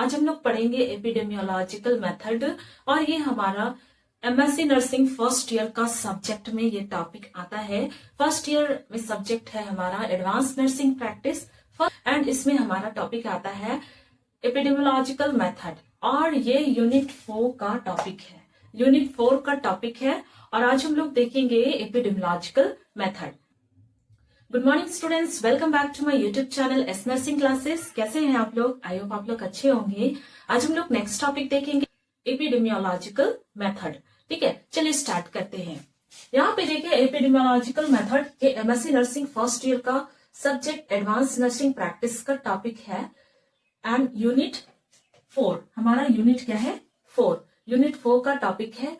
आज हम लोग पढ़ेंगे एपिडेमियोलॉजिकल मेथड और ये हमारा एमएससी नर्सिंग फर्स्ट ईयर का सब्जेक्ट में ये टॉपिक आता है। फर्स्ट ईयर में सब्जेक्ट है हमारा एडवांस नर्सिंग प्रैक्टिस एंड इसमें हमारा टॉपिक आता है एपिडेमियोलॉजिकल मेथड और ये यूनिट 4 का टॉपिक है। यूनिट 4 का टॉपिक है और आज हम लोग देखेंगे epidemiological method. Good morning students, welcome back to my YouTube channel S nursing classes. कैसे हैं आप लोग? आई होप आप लोग अच्छे होंगे। आज हम लोग नेक्स्ट टॉपिक देखेंगे एपिडेमियोलॉजिकल मेथड। ठीक है, चलिए स्टार्ट करते हैं। यहाँ पे देखिए एपिडेमियोलॉजिकल मेथड के एमएससी नर्सिंग फर्स्ट ईयर का सब्जेक्ट एडवांस नर्सिंग प्रैक्टिस का टॉपिक है एंड यूनिट 4 हमारा यूनिट क्या है? 4। यूनिट 4 का टॉपिक है।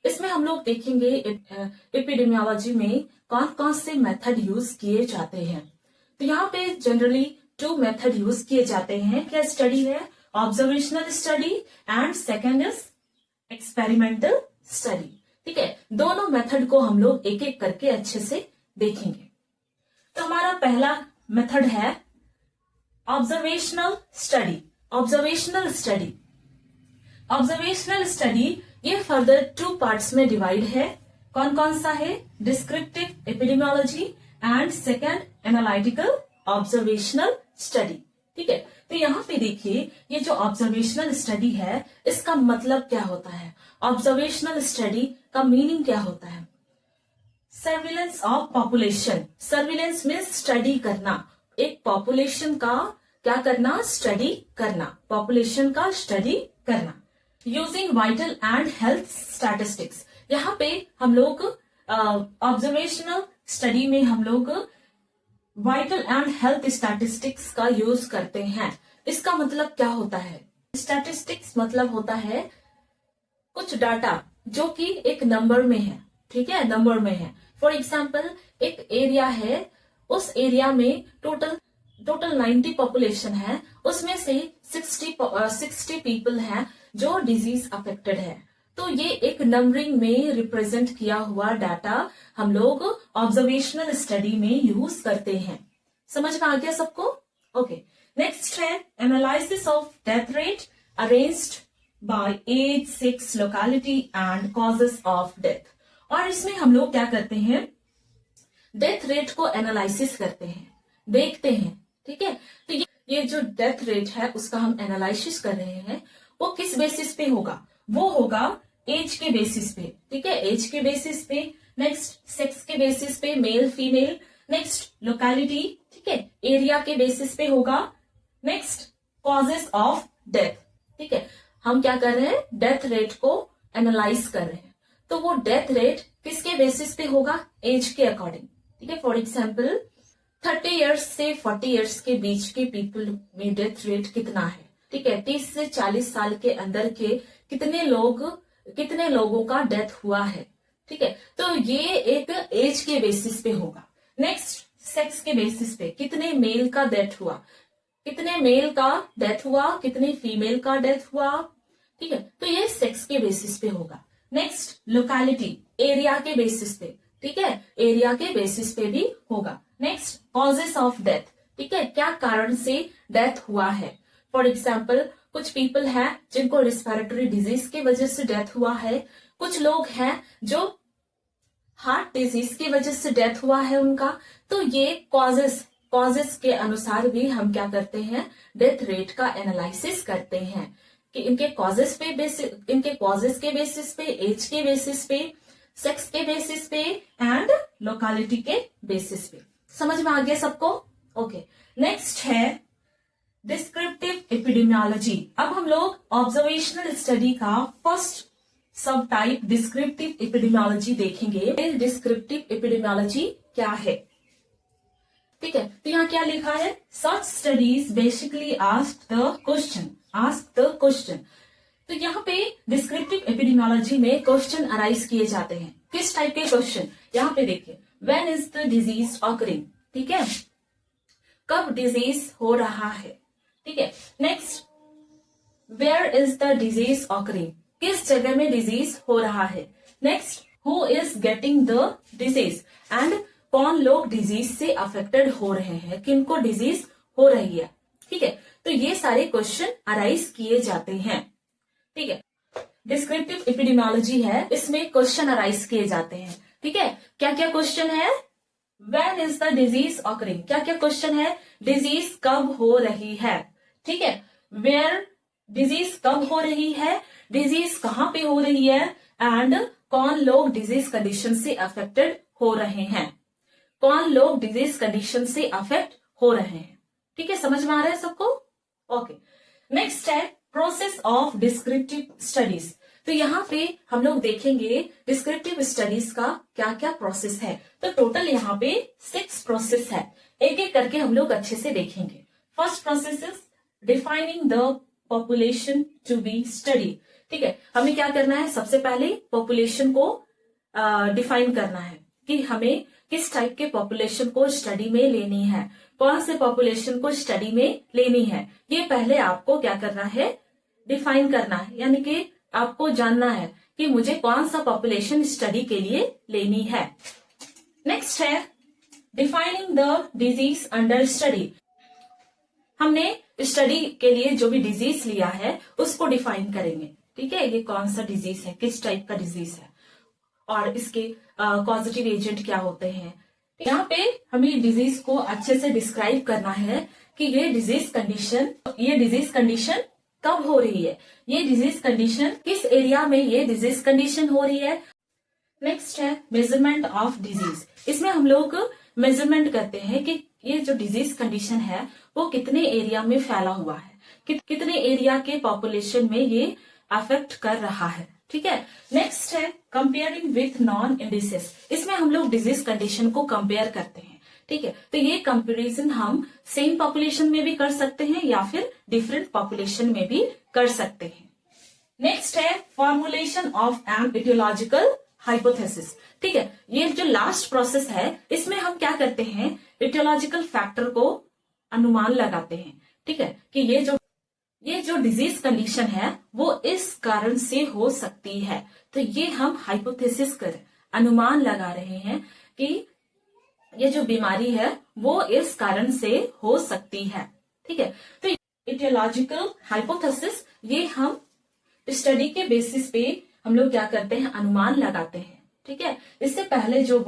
इसमें हम लोग देखेंगे एपिडेमियोलॉजी में कौन कौन से मेथड यूज किए जाते हैं। तो यहाँ पे जनरली 2 मेथड यूज किए जाते हैं। क्या स्टडी है? Observational study and second is experimental study. ठीक है, दोनों मेथड को हम लोग एक एक करके अच्छे से देखेंगे। तो हमारा पहला मेथड है observational study. Observational study observational study ये फर्दर 2 पार्ट्स में डिवाइड है। कौन कौन सा है? Descriptive epidemiology and second analytical observational study. ठीक है, तो यहाँ पे देखिए ये जो ऑब्जर्वेशनल स्टडी है इसका मतलब क्या होता है? ऑब्जर्वेशनल स्टडी का मीनिंग क्या होता है? Surveillance of population. सर्विलेंस में स्टडी करना, एक पॉपुलेशन का क्या करना? स्टडी करना, पॉपुलेशन का स्टडी करना using vital and health statistics. यहाँ पे हम लोग ऑब्जर्वेशनल स्टडी में हम लोग वाइटल एंड हेल्थ स्टैटिस्टिक्स का यूज करते हैं। इसका मतलब क्या होता है? स्टैटिस्टिक्स मतलब होता है कुछ डाटा जो कि एक नंबर में है। ठीक है, नंबर में है। फॉर एग्जाम्पल एक एरिया है, उस एरिया में टोटल 90 पॉपुलेशन है, उसमें से 60 पीपल हैं जो डिजीज अफेक्टेड है। तो ये एक नंबरिंग में रिप्रेजेंट किया हुआ डाटा हम लोग ऑब्जर्वेशनल स्टडी में यूज करते हैं। समझ में आ गया सबको? ओके, नेक्स्ट है analysis of death rate arranged by age, sex, locality and causes of death. और इसमें हम लोग क्या करते हैं? डेथ रेट को एनालिसिस करते हैं, देखते हैं। ठीक है, तो ये जो डेथ रेट है उसका हम एनालिसिस कर रहे हैं। वो किस बेसिस पे होगा? वो होगा एज के बेसिस पे। ठीक है, एज के बेसिस पे। नेक्स्ट सेक्स के बेसिस पे, मेल फीमेल। नेक्स्ट लोकेलिटी, ठीक है, एरिया के बेसिस पे होगा। Next causes of death. ठीक है, हम क्या कर रहे हैं? डेथ रेट को एनालाइज कर रहे हैं। तो वो डेथ रेट किसके बेसिस पे होगा? एज के अकॉर्डिंग। ठीक है, फॉर एग्जाम्पल 30 इयर्स से 40 इयर्स के बीच के पीपल में डेथ रेट कितना है? ठीक है, 30 से 40 साल के अंदर के कितने लोगों का डेथ हुआ है। ठीक है, तो ये एक एज के बेसिस पे होगा। नेक्स्ट सेक्स के बेसिस पे, कितने मेल का डेथ हुआ, कितने मेल का डेथ हुआ, कितने फीमेल का डेथ हुआ। ठीक है, तो ये सेक्स के बेसिस पे होगा। नेक्स्ट लोकेलिटी, एरिया के बेसिस पे। ठीक है, एरिया के बेसिस पे भी होगा। Next causes of death. ठीक है, क्या कारण से डेथ हुआ है। फॉर एग्जाम्पल कुछ पीपल हैं जिनको रिस्पिरेटरी डिजीज की वजह से डेथ हुआ है। कुछ लोग हैं जो हार्ट डिजीज की वजह से डेथ हुआ है उनका। तो ये कॉजेस के अनुसार भी हम क्या करते हैं? डेथ रेट का एनालिसिस करते हैं कि इनके कॉजेस के बेसिस पे, एज के बेसिस पे, सेक्स के बेसिस पे एंड लोकेलिटी के बेसिस पे। समझ में आ गया सबको? ओके, नेक्स्ट है डिस्क्रिप्टिव एपिडेमियोलॉजी। अब हम लोग ऑब्जर्वेशनल स्टडी का first subtype descriptive epidemiology देखेंगे। डिस्क्रिप्टिव एपिडेमियोलॉजी क्या है? ठीक है, तो यहाँ क्या लिखा है? Such studies basically ask the question. तो यहाँ पे डिस्क्रिप्टिव एपिडेमियोलॉजी में क्वेश्चन अराइज किए जाते हैं। किस टाइप के क्वेश्चन? यहाँ पे देखिए, when is the disease occurring. ठीक है, कब डिजीज हो रहा है। ठीक है, next where is the disease occurring, किस जगह में डिजीज हो रहा है। Next who is getting the disease and कौन लोग डिजीज से अफेक्टेड हो रहे हैं, किनको डिजीज हो रही है। ठीक है, तो ये सारे क्वेश्चन अराइज किए जाते हैं। ठीक है, डिस्क्रिप्टिव एपिडेमियोलॉजी है, इसमें क्वेश्चन अराइज किए जाते हैं। ठीक है, क्या क्या क्वेश्चन है? When is the disease occurring, क्या क्या क्वेश्चन है? डिजीज कब हो रही है। ठीक है, वेयर डिजीज कब हो रही है, डिजीज कहाँ पे हो रही है, एंड कौन लोग डिजीज कंडीशन से अफेक्टेड हो रहे हैं, कौन लोग डिजीज कंडीशन से अफेक्ट हो रहे हैं। ठीक है, समझ में आ रहा है सबको? ओके, नेक्स्ट है प्रोसेस ऑफ डिस्क्रिप्टिव स्टडीज। तो यहाँ पे हम लोग देखेंगे डिस्क्रिप्टिव स्टडीज का क्या क्या प्रोसेस है। तो टोटल यहाँ पे 6 प्रोसेस है, एक एक करके हम लोग अच्छे से देखेंगे। First process is defining the population to be study. ठीक है, हमें क्या करना है? सबसे पहले पॉपुलेशन को डिफाइन करना है कि हमें किस टाइप के पॉपुलेशन को स्टडी में लेनी है, कौन से पॉपुलेशन को स्टडी में लेनी है, ये पहले आपको क्या करना है? डिफाइन करना है, यानी कि आपको जानना है कि मुझे कौन सा पॉपुलेशन स्टडी के लिए लेनी है। नेक्स्ट है defining the disease under study. हमने स्टडी के लिए जो भी डिजीज लिया है उसको डिफाइन करेंगे। ठीक है, ये कौन सा डिजीज है, किस टाइप का डिजीज है, और इसके कॉजेटिव एजेंट क्या होते हैं। यहाँ पे हमें डिजीज को अच्छे से डिस्क्राइब करना है कि ये डिजीज कंडीशन कब हो रही है, ये डिजीज कंडीशन किस एरिया में ये डिजीज कंडीशन हो रही है। नेक्स्ट है मेजरमेंट ऑफ डिजीज। इसमें हम लोग मेजरमेंट करते हैं कि ये जो डिजीज कंडीशन है वो कितने एरिया में फैला हुआ है, कितने एरिया के पॉपुलेशन में ये अफेक्ट कर रहा है। ठीक है, नेक्स्ट है कंपेयरिंग विथ नॉन इंडिसेस। इसमें हम लोग डिजीज कंडीशन को कंपेयर करते हैं। ठीक है, तो ये कंपेरिजन हम सेम पॉपुलेशन में भी कर सकते हैं या फिर डिफरेंट पॉपुलेशन में भी कर सकते हैं। नेक्स्ट है formulation of an etiological hypothesis. ठीक है, ये जो लास्ट प्रोसेस है इसमें हम क्या करते हैं? इटियोलॉजिकल फैक्टर को अनुमान लगाते हैं। ठीक है, कि ये जो डिजीज कंडीशन है वो इस कारण से हो सकती है। तो ये हम हाइपोथेसिस कर अनुमान लगा रहे हैं कि ये जो बीमारी है वो इस कारण से हो सकती है। ठीक है, तो इटियोलॉजिकल हाइपोथेसिस ये हम स्टडी के बेसिस पे हम लोग क्या करते हैं? अनुमान लगाते हैं। ठीक है, इससे पहले जो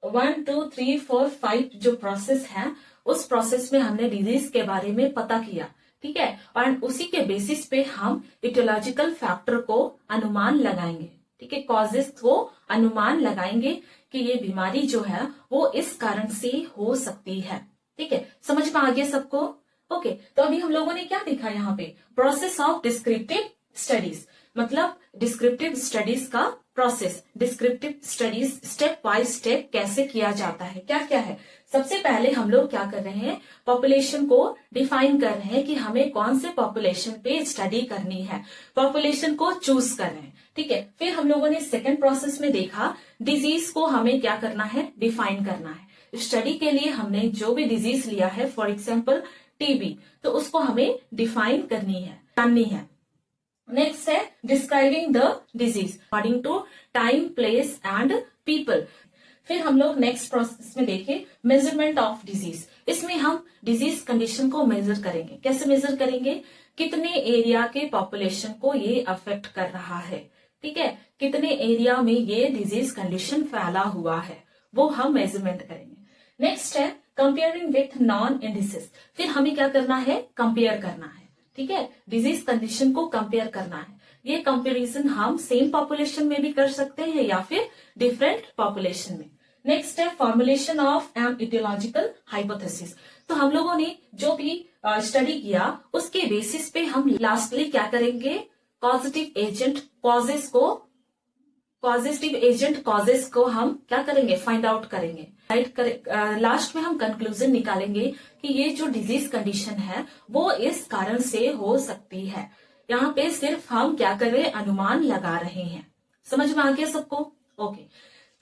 1, 2, 3, 4, 5 जो प्रोसेस है उस प्रोसेस में हमने डिजीज के बारे में पता किया। ठीक है, और उसी के बेसिस पे हम इटियोलॉजिकल फैक्टर को अनुमान लगाएंगे। ठीक है, कॉजेस को अनुमान लगाएंगे कि ये बीमारी जो है वो इस कारण से हो सकती है। ठीक है, समझ में आ गया सबको? ओके, तो अभी हम लोगों ने क्या देखा यहाँ पे? प्रोसेस ऑफ डिस्क्रिप्टिव स्टडीज, मतलब डिस्क्रिप्टिव स्टडीज का process. Descriptive studies step by step कैसे किया जाता है, क्या क्या है। सबसे पहले हम लोग क्या कर रहे हैं? पॉपुलेशन को डिफाइन कर रहे हैं कि हमें कौन से पॉपुलेशन पे स्टडी करनी है, पॉपुलेशन को चूज कर रहे हैं। ठीक है, फिर हम लोगों ने सेकंड प्रोसेस में देखा डिजीज को हमें क्या करना है? डिफाइन करना है। स्टडी के लिए हमने जो भी डिजीज लिया है, फॉर एग्जाम्पल टीबी, तो उसको हमें डिफाइन करनी है, जाननी है। नेक्स्ट है describing the disease according to time, place and people. फिर हम लोग नेक्स्ट प्रोसेस में देखें मेजरमेंट ऑफ डिजीज। इसमें हम डिजीज कंडीशन को मेजर करेंगे। कैसे मेजर करेंगे? कितने एरिया के पॉपुलेशन को ये अफेक्ट कर रहा है। ठीक है, कितने एरिया में ये डिजीज कंडीशन फैला हुआ है वो हम मेजरमेंट करेंगे। नेक्स्ट है कंपेयरिंग विथ नॉन इंडिसेस। फिर हमें क्या करना है? कंपेयर करना है। ठीक है, डिजीज कंडीशन को कंपेयर करना है। ये कंपेरिजन हम सेम पॉपुलेशन में भी कर सकते हैं या फिर डिफरेंट पॉपुलेशन में। नेक्स्ट है formulation of an etiological hypothesis. तो हम लोगों ने जो भी स्टडी किया उसके बेसिस पे हम लास्टली क्या करेंगे? पॉजिटिव एजेंट कॉजेस को हम क्या करेंगे? फाइंड आउट करेंगे। लास्ट में हम कंक्लूजन निकालेंगे कि ये जो डिजीज कंडीशन है वो इस कारण से हो सकती है। यहाँ पे सिर्फ हम क्या कर रहे हैं? अनुमान लगा रहे हैं। समझ में आ गया सबको? ओके,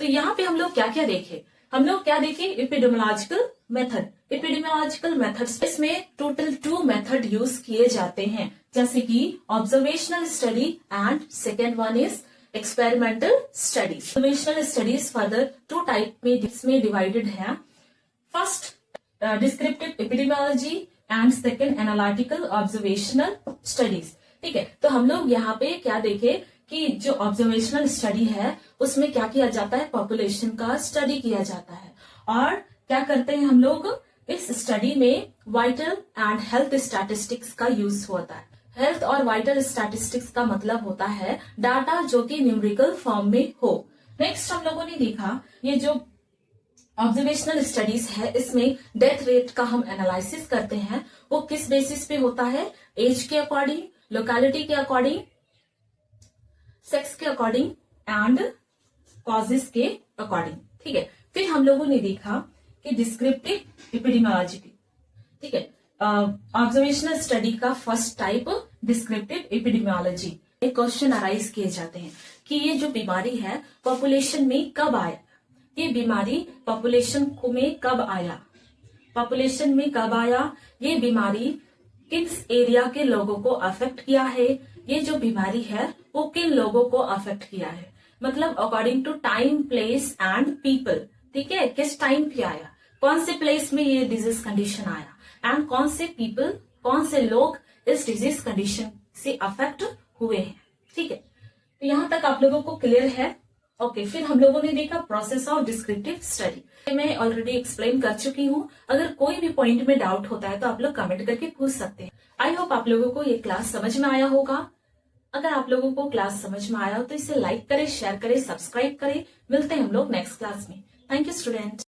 तो यहाँ पे हम लोग क्या क्या देखे? हम लोग क्या देखे? Epidemiological method. एपिडेमियोलॉजिकल मेथड्स, इसमें टोटल 2 मेथड यूज किए जाते हैं, जैसे कि observational study and second one is experimental studies. Observational studies further 2 type में डिवाइडेड है। First descriptive epidemiology and second analytical observational studies. ठीक है, तो हम लोग यहाँ पे क्या देखे कि जो ऑब्जर्वेशनल स्टडी है उसमें क्या किया जाता है, पॉपुलेशन का स्टडी किया जाता है। और क्या करते हैं हम लोग, इस स्टडी में वाइटल एंड हेल्थ स्टैटिस्टिक्स का यूज होता है। हेल्थ और वाइटल स्टैटिस्टिक्स का मतलब होता है डाटा जो कि न्यूमेरिकल फॉर्म में हो। नेक्स्ट हम लोगों ने देखा ये जो ऑब्जर्वेशनल स्टडीज है इसमें डेथ रेट का हम एनालिसिस करते हैं। वो किस बेसिस पे होता है, एज के अकॉर्डिंग, लोकेलिटी के अकॉर्डिंग, सेक्स के अकॉर्डिंग एंड कॉजेस के अकॉर्डिंग। ठीक है, फिर हम लोगों ने देखा कि डिस्क्रिप्टिव एपिडेमियोलॉजी, ठीक है, ऑब्जर्वेशनल स्टडी का first type descriptive epidemiology. Question arise किए जाते हैं कि ये जो बीमारी है पॉपुलेशन में कब आया, ये बीमारी पॉपुलेशन में कब आया, पॉपुलेशन में कब आया, ये बीमारी किस एरिया के लोगों को अफेक्ट किया है, ये जो बीमारी है वो किन लोगों को अफेक्ट किया है, मतलब according to time, place and people. ठीक है, किस टाइम पे आया, कौन से प्लेस में ये डिजीज कंडीशन आया एंड कौन से पीपल, कौन से लोग इस डिजीज कंडीशन से अफेक्ट हुए हैं। ठीक है, तो यहां तक आप लोगों को क्लियर है। ओके, फिर हम लोगों ने देखा प्रोसेस ऑफ डिस्क्रिप्टिव स्टडी। मैं ऑलरेडी एक्सप्लेन कर चुकी हूँ। अगर कोई भी पॉइंट में डाउट होता है तो आप लोग कमेंट करके पूछ सकते हैं। आई होप आप लोगों को ये क्लास समझ में आया होगा। अगर आप लोगों को क्लास समझ में आया हो तो इसे लाइक करें, शेयर करें, सब्सक्राइब करें। मिलते हैं हम लोग नेक्स्ट क्लास में। Thank you student.